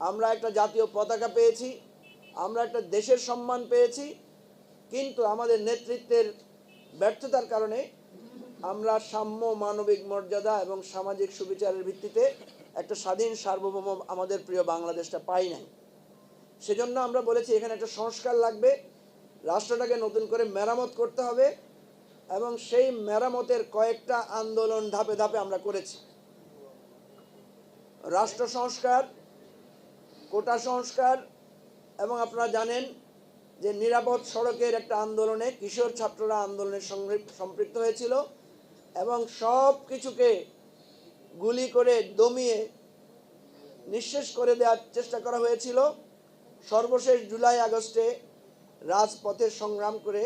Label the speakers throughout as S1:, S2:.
S1: আমরা একটা জাতীয় পতাকা পেয়েছি, আমরা একটা দেশের সম্মান পেয়েছি, কিন্তু আমাদের নেতৃত্বের ব্যর্থতার কারণে আমরা সাম্য, মানবিক মর্যাদা এবং সামাজিক সুবিচারের ভিত্তিতে একটা স্বাধীন সার্বভৌম আমাদের প্রিয় বাংলাদেশটা পাই নাই। সেজন্য আমরা বলেছি এখানে একটা সংস্কার লাগবে, রাষ্ট্রটাকে নতুন করে মেরামত করতে হবে, এবং সেই মেরামতের কয়েকটা আন্দোলন ধাপে ধাপে আমরা করেছি। রাষ্ট্র সংস্কার, কোটা সংস্কার, এবং আপনারা জানেন যে নিরাপদ সড়কের একটা আন্দোলনে কিশোর ছাত্ররা আন্দোলনের সঙ্গে সম্পৃক্ত হয়েছিল এবং সব কিছুকে গুলি করে দমিয়ে নিঃশেষ করে দেওয়ার চেষ্টা করা হয়েছিল। সর্বশেষ জুলাই আগস্টে রাজপথে সংগ্রাম করে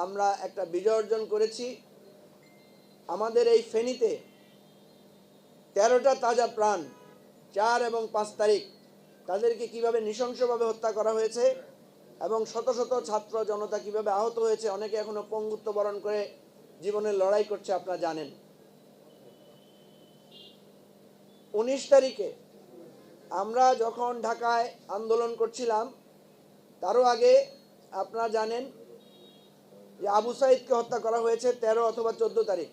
S1: আমরা একটা বিজয় অর্জন করেছি। আমাদের এই ফেনীতে 13টা তাজা প্রাণ 4 এবং 5 তারিখ তাদেরকে কিভাবে নৃশংসভাবে হত্যা করা হয়েছে এবং শত শত ছাত্র জনতা কিভাবে আহত হয়েছে, অনেকে এখনো পঙ্গুত্ব বরণ করে জীবনের লড়াই করছে, আপনারা জানেন। 19 তারিখে আমরা যখন ঢাকায় আন্দোলন করছিলাম, তারও আগে আপনারা জানেন যে আবু সাইদকে হত্যা করা হয়েছে 13 অথবা 14 তারিখ।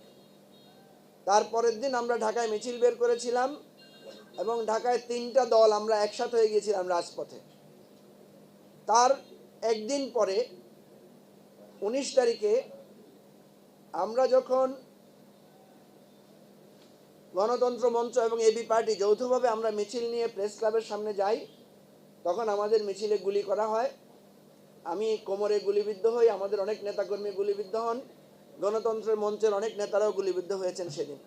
S1: তারপরের দিন আমরা ঢাকায় মিছিল বের করেছিলাম এবং ঢাকায় 3টা দল আমরা একসাথে হয়ে গিয়েছিলাম রাজপথে। তার একদিন পরে 19 তারিখে আমরা যখন গণতন্ত্র মঞ্চ এবং এবি পার্টি যৌথভাবে আমরা মিছিল নিয়ে প্রেস ক্লাবের সামনে যাই, তখন আমাদের মিছিলে গুলি করা হয়। আমি কোমরে গুলিবিদ্ধ হই, আমাদের অনেক নেতাকর্মী গুলিবিদ্ধ হন, গণতন্ত্রের মঞ্চের অনেক নেতারাও গুলিবিদ্ধ হয়েছেন সেদিন।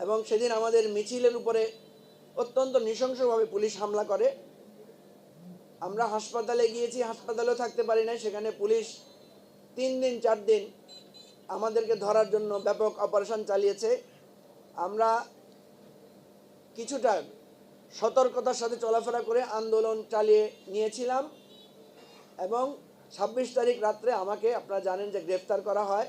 S1: এবং সেদিন আমাদের মিছিলের উপরে অত্যন্ত নৃশংসভাবে পুলিশ হামলা করে। আমরা হাসপাতালে গিয়েছি, হাসপাতালেও থাকতে পারি নাই, সেখানে পুলিশ 3 দিন 4 দিন আমাদেরকে ধরার জন্য ব্যাপক অপারেশন চালিয়েছে। আমরা কিছুটা সতর্কতার সাথে চলাফেরা করে আন্দোলন চালিয়ে নিয়েছিলাম এবং 26 তারিখ রাত্রে আমাকে, আপনারা জানেন যে, গ্রেফতার করা হয়।